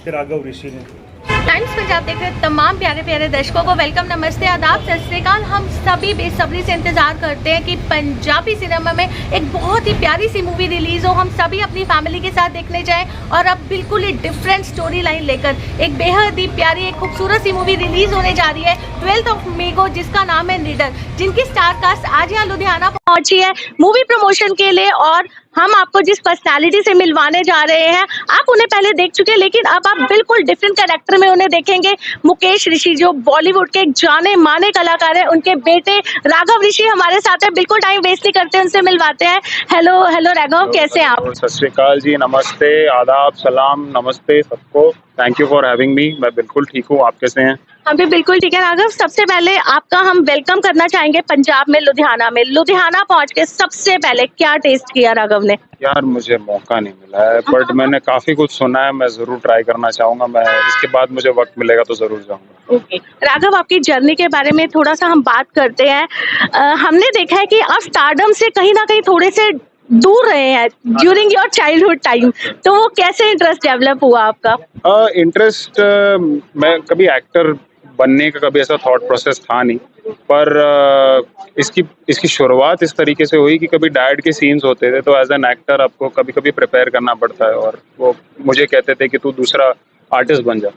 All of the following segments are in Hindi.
राघव ऋषि ने। टाइम्स पंजाब देख रहे तमाम प्यारे प्यारे दर्शकों को वेलकम, नमस्ते, आदाब, सत श्री अकाल। हम सभी बेसब्री से इंतजार करते हैं कि पंजाबी सिनेमा में एक बहुत ही प्यारी सी मूवी रिलीज हो, हम सभी अपनी फैमिली के साथ देखने जाएं और अब बिल्कुल ही डिफरेंट स्टोरी लाइन लेकर एक बेहद ही प्यारी एक खूबसूरत सी मूवी रिलीज होने जा रही है 12 मई को, जिसका नाम है निडर, जिनकी स्टार कास्ट आज यहाँ लुधियाना पहुंची है मूवी प्रमोशन के लिए। और हम आपको जिस पर्सनालिटी से मिलवाने जा रहे हैं, आप उन्हें पहले देख चुके हैं, लेकिन अब आप बिल्कुल डिफरेंट कैरेक्टर में उन्हें देखेंगे। मुकेश ऋषि जो बॉलीवुड के एक जाने माने कलाकार हैं, उनके बेटे राघव ऋषि हमारे साथ है। बिल्कुल टाइम वेस्ट नहीं करते, उनसे मिलवाते हैं। हेलो हेलो राघव, कैसे हैं आप? सत श्री अकाल जी, नमस्ते, आदाब, सलाम, नमस्ते सबको। Thank you for having me. मैं बिल्कुल ठीक हूँ, आप कैसे हैं? हम भी बिल्कुल ठीक है राघव। सबसे पहले आपका हम वेलकम करना चाहेंगे पंजाब में, लुधियाना में। लुधियाना पहुंच के सबसे पहले क्या टेस्ट किया राघव ने? यार मुझे मौका नहीं मिला है, बट मैंने काफी कुछ सुना है, मैं जरूर ट्राई करना चाहूंगा। मैं इसके बाद मुझे वक्त मिलेगा तो जरूर जाऊंगा। ओके राघव, आपकी जर्नी के बारे में थोड़ा सा हम बात करते हैं। हमने देखा है कि आप स्टारडम से कहीं ना कहीं थोड़े से दूर रहे हैं ड्यूरिंग योर चाइल्डहुड टाइम, तो वो कैसे इंटरेस्ट डेवलप हुआ आपका? इंटरेस्ट, मैं कभी एक्टर बनने का कभी ऐसा थॉट प्रोसेस था नहीं, पर इसकी शुरुआत इस तरीके से हुई कि कभी डैड के सीन्स होते थे, तो एज एन एक्टर आपको कभी कभी प्रिपेयर करना पड़ता है, और वो मुझे कहते थे कि तू दूसरा आर्टिस्ट बन जा।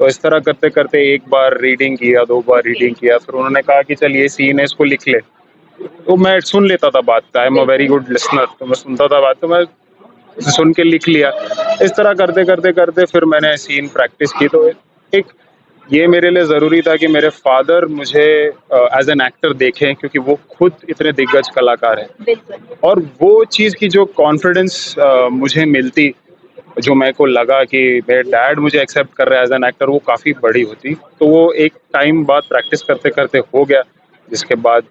तो इस तरह करते करते एक बार रीडिंग किया, 2 बार रीडिंग किया, फिर उन्होंने कहा कि चल ये सीन है, इसको लिख ले। तो मैं सुन लेता था बात, I am a very good listener, तो मैं सुनता था बात, तो मैं सुन के लिख लिया। इस तरह करते करते करते फिर मैंने सीन प्रैक्टिस की। तो एक ये मेरे लिए ज़रूरी था कि मेरे फादर मुझे एज एन एक्टर देखें, क्योंकि वो खुद इतने दिग्गज कलाकार हैं, और वो चीज़ की जो कॉन्फिडेंस मुझे मिलती, जो मेरे को लगा कि मेरे डैड मुझे एक्सेप्ट कर रहे हैं एज एन एक्टर, वो काफ़ी बड़ी होती। तो वो एक टाइम बाद प्रैक्टिस करते करते हो गया, जिसके बाद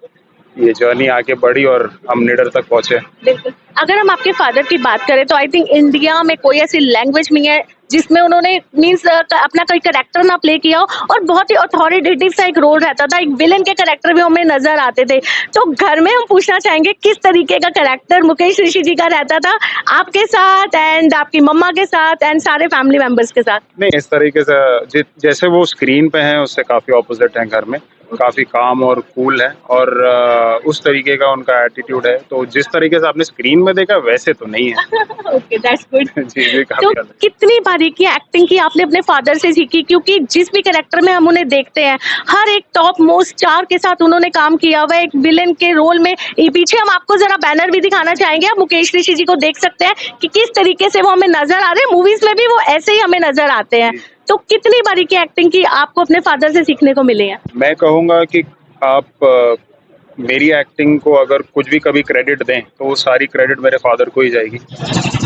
ये जर्नी आगे बढ़ी और हम निडर तक पहुंचे। बिल्कुल। अगर हम आपके फादर की बात करें तो आई थिंक इंडिया में कोई ऐसी लैंग्वेज नहीं है जिसमें उन्होंने मींस अपना कोई कैरेक्टर ना प्ले किया हो, और बहुत ही अथॉरिटेटिव सा एक रोल रहता था, एक विलेन के कैरेक्टर भी हमें नजर आते थे। तो घर में हम पूछना चाहेंगे किस तरीके का कैरेक्टर मुकेश ऋषि जी का रहता था आपके साथ एंड आपकी मम्मा के साथ एंड सारे फैमिली मेंबर्स के साथ? नहीं, इस तरीके से जैसे वो स्क्रीन पे हैं उससे काफ़ी ऑपोजिट हैं। घर में काफ़ी काम और कूल है, और उस तरीके का उनका एटीट्यूड है। तो जिस तरीके से आपने स्क्रीन में देखा वैसे तो नहीं है। Okay, that's good. जी जी, काफ़ी तो अलग। कितनी बारीकी एक्टिंग की आपने अपने फादर से सीखी? क्योंकि जिस भी कैरेक्टर में हम उन्हें देखते हैं, हर एक टॉप मोस्ट स्टार के साथ उन्होंने काम किया हुआ है, एक विलेन के रोल में। ये पीछे हम आपको जरा बैनर भी दिखाना चाहेंगे, आप मुकेश ऋषि जी को देख सकते हैं कि किस तरीके से वो हमें नजर आ रहे हैं। मूवीज में भी वो ऐसे ही हमें नजर आते हैं। तो कितनी बारीकी एक्टिंग की आपको अपने फादर से सीखने को मिले हैं? मैं कहूँगा कि आप मेरी एक्टिंग को अगर कुछ भी कभी क्रेडिट दें तो वो सारी क्रेडिट मेरे फादर को ही जाएगी।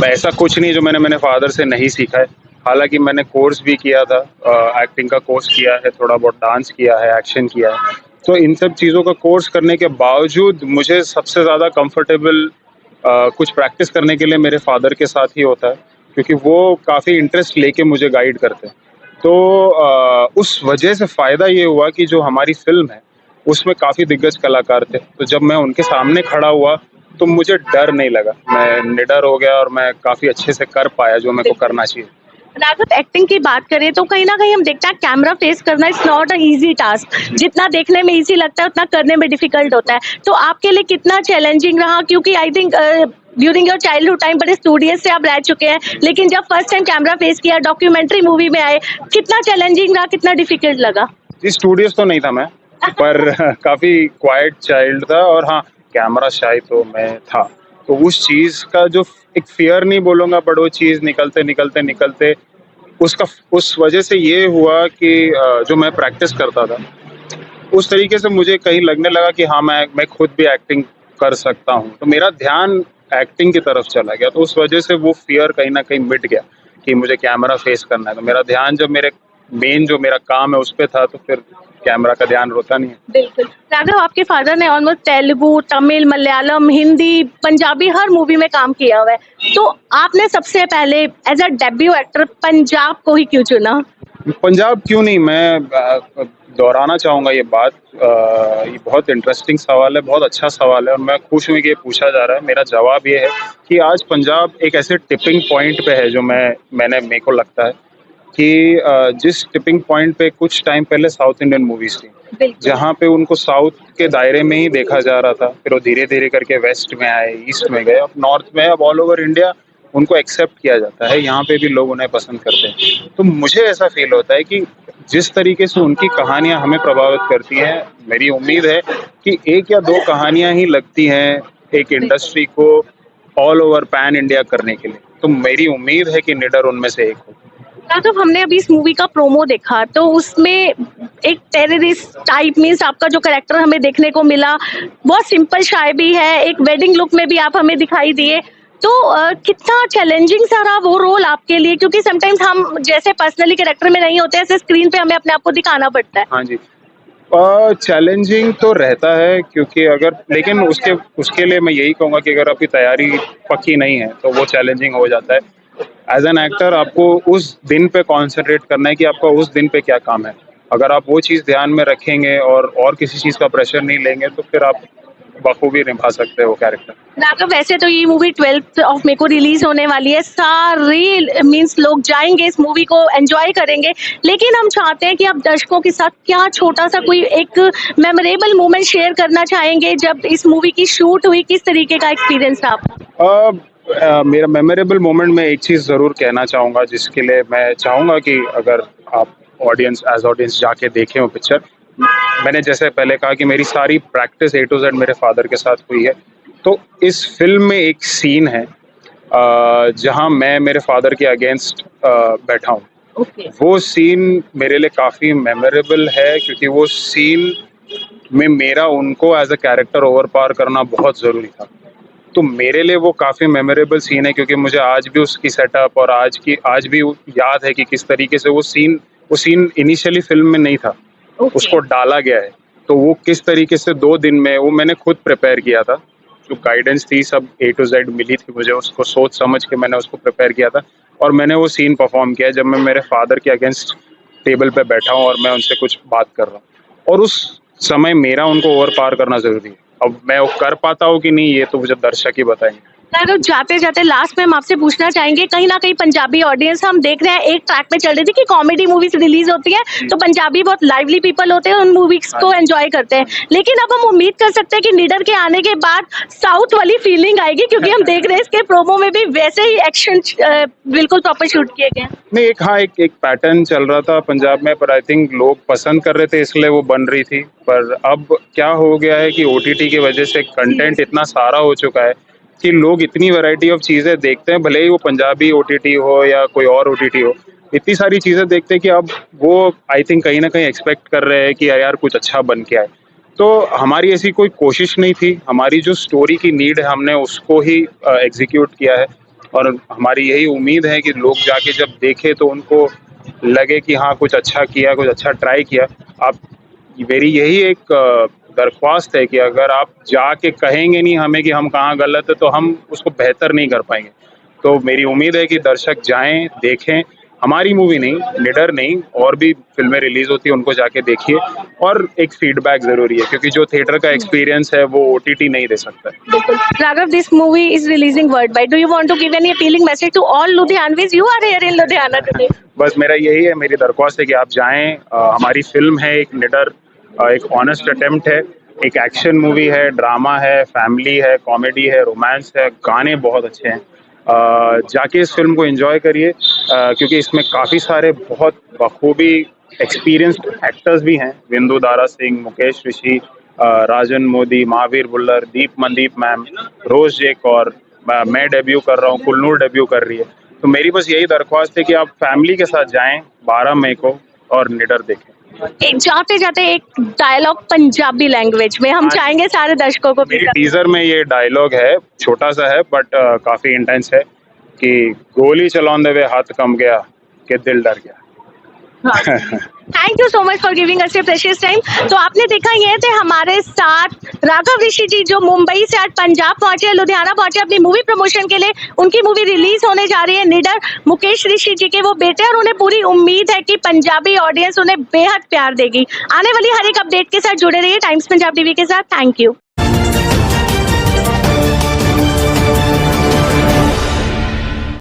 मैं ऐसा कुछ नहीं जो मैंने फादर से नहीं सीखा है। हालांकि मैंने कोर्स भी किया था, एक्टिंग का कोर्स किया है, थोड़ा बहुत डांस किया है, एक्शन किया है। तो इन सब चीज़ों का कोर्स करने के बावजूद मुझे सबसे ज़्यादा कंफर्टेबल कुछ प्रैक्टिस करने के लिए मेरे फादर के साथ ही होता है, क्योंकि वो काफ़ी इंटरेस्ट लेके मुझे गाइड करते हैं। तो उस वजह से फ़ायदा ये हुआ कि जो हमारी फिल्म है उसमें काफ़ी दिग्गज कलाकार थे, तो जब मैं उनके सामने खड़ा हुआ तो मुझे डर नहीं लगा, मैं निडर हो गया और मैं काफ़ी अच्छे से कर पाया जो मेरे को करना चाहिए। राघव, एक्टिंग की बात करें तो कहीं ना कहीं हम देखते हैं कैमरा फेस करना it's not a easy task. जितना देखने में इजी लगता है उतना करने में डिफिकल्ट होता है। तो आपके लिए कितना चैलेंजिंग रहा? क्योंकि I think during your childhood time बड़े स्टूडियस से आप रह चुके हैं, लेकिन जब फर्स्ट टाइम कैमरा फेस किया, डॉक्यूमेंट्री मूवी में आए, कितना चैलेंजिंग रहा, कितना डिफिकल्ट लगा? जी, स्टूडियोज तो नहीं था मैं, पर काफ़ी क्वाइट चाइल्ड था, और हाँ, कैमरा शाय तो मैं था। तो उस चीज़ का जो एक फियर नहीं बोलूँगा, बट वो चीज़ निकलते निकलते निकलते उसका उस वजह से ये हुआ कि जो मैं प्रैक्टिस करता था उस तरीके से मुझे कहीं लगने लगा कि हाँ, मैं खुद भी एक्टिंग कर सकता हूँ। तो मेरा ध्यान एक्टिंग की तरफ चला गया, तो उस वजह से वो फियर कहीं ना कहीं मिट गया कि मुझे कैमरा फेस करना है। तो मेरा ध्यान जब मेरे मेन जो मेरा काम है उस पर था, तो फिर कैमरा का ध्यान होता नहीं है। बिल्कुल। राघव, आपके फादर ने ऑलमोस्ट तेलुगु, तमिल, मलयालम, हिंदी, पंजाबी हर मूवी में काम किया हुआ है। तो आपने सबसे पहले as a debut actor Punjab को ही क्यों चुना? पंजाब क्यों नहीं, मैं दोहराना चाहूँगा ये बात। ये बहुत इंटरेस्टिंग सवाल है, बहुत अच्छा सवाल है, और मैं खुश हूँ कि ये पूछा जा रहा है। मेरा जवाब ये है कि आज पंजाब एक ऐसे टिपिंग पॉइंट पे है जो मेरे को लगता है कि जिस टिपिंग पॉइंट पे कुछ टाइम पहले साउथ इंडियन मूवीज थी, बिल्कुल। जहाँ पे उनको साउथ के दायरे में ही देखा जा रहा था, फिर वो धीरे धीरे करके वेस्ट में आए, ईस्ट में गए, अब नॉर्थ में, अब ऑल ओवर इंडिया उनको एक्सेप्ट किया जाता है, यहाँ पे भी लोग उन्हें पसंद करते हैं। तो मुझे ऐसा फील होता है कि जिस तरीके से उनकी कहानियां हमें प्रभावित करती हैं, मेरी उम्मीद है कि एक या दो कहानियां ही लगती हैं एक इंडस्ट्री को ऑल ओवर पैन इंडिया करने के लिए। तो मेरी उम्मीद है कि निडर उनमें से एक हो। राघव, हमने अभी इस मूवी का प्रोमो देखा तो उसमें एक टेररिस्ट टाइप मीन्स आपका जो कैरेक्टर हमें देखने को मिला बहुत सिंपल शाय भी है, एक वेडिंग लुक में भी आप हमें दिखाई दिए, तो कितना चैलेंजिंग सा रहा वो रोल आपके लिए, क्योंकि समटाइम्स हम जैसे पर्सनली कैरेक्टर में नहीं होते ऐसे स्क्रीन पे हमें अपने आप को दिखाना पड़ता है। हाँ जी, चैलेंजिंग तो रहता है, क्योंकि अगर, लेकिन उसके लिए मैं यही कहूँगा कि अगर आपकी तैयारी पक्की नहीं है तो वो चैलेंजिंग हो जाता है। एज एन एक्टर आपको उस दिन पे कॉन्सेंट्रेट करना है कि आपका उस दिन पे क्या काम है। अगर आप वो चीज़ ध्यान में रखेंगे और किसी चीज़ का प्रेशर नहीं लेंगे तो फिर आप बखूबी निभा सकते हो कैरेक्टर। राघव, वैसे तो ये मूवी 12 मई को रिलीज होने वाली है, सारे मीन्स लोग जाएंगे इस मूवी को एंजॉय करेंगे, लेकिन हम चाहते हैं कि आप दर्शकों के साथ क्या छोटा सा कोई एक मेमोरेबल मोमेंट शेयर करना चाहेंगे जब इस मूवी की शूट हुई, किस तरीके का एक्सपीरियंस था आपका? मेरा मेमोरेबल मोमेंट में एक चीज़ ज़रूर कहना चाहूँगा, जिसके लिए मैं चाहूँगा कि अगर आप ऑडियंस जाके देखें वो पिक्चर। मैंने जैसे पहले कहा कि मेरी सारी प्रैक्टिस A to Z मेरे फादर के साथ हुई है। तो इस फिल्म में एक सीन है जहाँ मैं मेरे फादर के अगेंस्ट बैठा हूँ। ओके। वो सीन मेरे लिए काफ़ी मेमोरेबल है, क्योंकि वो सीन में मेरा उनको as a character overpower करना बहुत ज़रूरी था। तो मेरे लिए वो काफ़ी मेमोरेबल सीन है, क्योंकि मुझे आज भी उसकी सेटअप और आज भी याद है कि किस तरीके से वो सीन इनिशियली फिल्म में नहीं था, उसको डाला गया है। तो वो किस तरीके से 2 दिन में वो मैंने खुद प्रिपेयर किया था, जो गाइडेंस थी सब A to Z मिली थी मुझे, उसको सोच समझ के मैंने उसको प्रिपेयर किया था और मैंने वो सीन परफॉर्म किया जब मैं मेरे फादर के अगेंस्ट टेबल पे बैठा हूँ और मैं उनसे कुछ बात कर रहा हूँ, और उस समय मेरा उनको ओवर पार करना ज़रूरी है। अब मैं वो कर पाता हूँ कि नहीं, ये तो मुझे दर्शक ही बताएंगे। राघव, जाते जाते लास्ट में हम आपसे पूछना चाहेंगे, कहीं ना कहीं पंजाबी ऑडियंस हम देख रहे हैं एक ट्रैक पे चल रही थी कि कॉमेडी मूवीज रिलीज होती है तो पंजाबी बहुत लाइवली पीपल होते हैं, उन मूवीज को एंजॉय करते हैं, लेकिन अब हम उम्मीद कर सकते हैं कि निडर के आने के बाद साउथ वाली फीलिंग आएगी, क्योंकि हम देख रहे हैं इसके प्रोमो में भी वैसे ही एक्शन बिल्कुल प्रॉपर शूट किए गए। नहीं, एक पैटर्न चल रहा था पंजाब में, पर आई थिंक लोग पसंद कर रहे थे इसलिए वो बन रही थी। पर अब क्या हो गया है कि OTT की वजह से कंटेंट इतना सारा हो चुका है कि लोग इतनी वैरायटी ऑफ चीज़ें देखते हैं, भले ही वो पंजाबी OTT हो या कोई और OTT हो, इतनी सारी चीज़ें देखते हैं कि अब वो आई थिंक कहीं ना कहीं एक्सपेक्ट कर रहे हैं कि यार कुछ अच्छा बन के आए। तो हमारी ऐसी कोई कोशिश नहीं थी, हमारी जो स्टोरी की नीड है हमने उसको ही एग्जीक्यूट किया है, और हमारी यही उम्मीद है कि लोग जाके जब देखें तो उनको लगे कि हाँ कुछ अच्छा किया, कुछ अच्छा ट्राई किया। आप, मेरी यही एक दरख्वास्त है कि अगर आप जाके कहेंगे नहीं हमें कि हम कहाँ गलत है तो हम उसको बेहतर नहीं कर पाएंगे। तो मेरी उम्मीद है कि दर्शक जाएं, देखें, हमारी मूवी नहीं, निडर नहीं, और भी फिल्में रिलीज होती है उनको जाके देखिए, और एक फीडबैक ज़रूरी है, क्योंकि जो थिएटर का एक्सपीरियंस है वो OTT नहीं दे सकता है। Raghav, this movie is releasing worldwide. Do you want to give any appealing message to all Ludhianvis? You are here in Ludhiana today. बस मेरा यही है, मेरी दरख्वास्त है कि आप जाएं। हमारी फिल्म है एक निडर, एक ऑनेस्ट अटेम्प्ट है, एक एक्शन मूवी है, ड्रामा है, फैमिली है, कॉमेडी है, रोमांस है, गाने बहुत अच्छे हैं। जाके इस फिल्म को एंजॉय करिए, क्योंकि इसमें काफ़ी सारे बहुत बखूबी एक्सपीरियंस्ड एक्टर्स भी हैं, विंदु दारा सिंह, मुकेश ऋषि, राजन मोदी, महावीर बुल्लर, दीप मनदीप मैम, रोज जेक, और मैं डेब्यू कर रहा हूँ, कुलनूर डेब्यू कर रही है। तो मेरी बस यही दरख्वास्त है कि आप फैमिली के साथ जाएं 12 मई को और निडर देखें। जाते जाते एक डायलॉग पंजाबी लैंग्वेज में हम चाहेंगे सारे दर्शकों को। मेरी टीजर में ये डायलॉग है, छोटा सा है बट काफी इंटेंस है, कि गोली चलाने वे हाथ कम गया कि दिल डर गया। Thank you so much for giving us your precious time. तो आपने देखा, ये थे हमारे साथ राघव ऋषि जी, जो मुंबई से आज पंजाब पहुंचे, लुधियाना पहुंचे अपनी मूवी प्रमोशन के लिए। उनकी मूवी रिलीज होने जा रही है निडर, मुकेश ऋषि जी के वो बेटे, और उन्हें पूरी उम्मीद है कि पंजाबी ऑडियंस उन्हें बेहद प्यार देगी। आने वाली हर एक अपडेट के साथ जुड़े रहिए टाइम्स पंजाब TV के साथ। Thank you.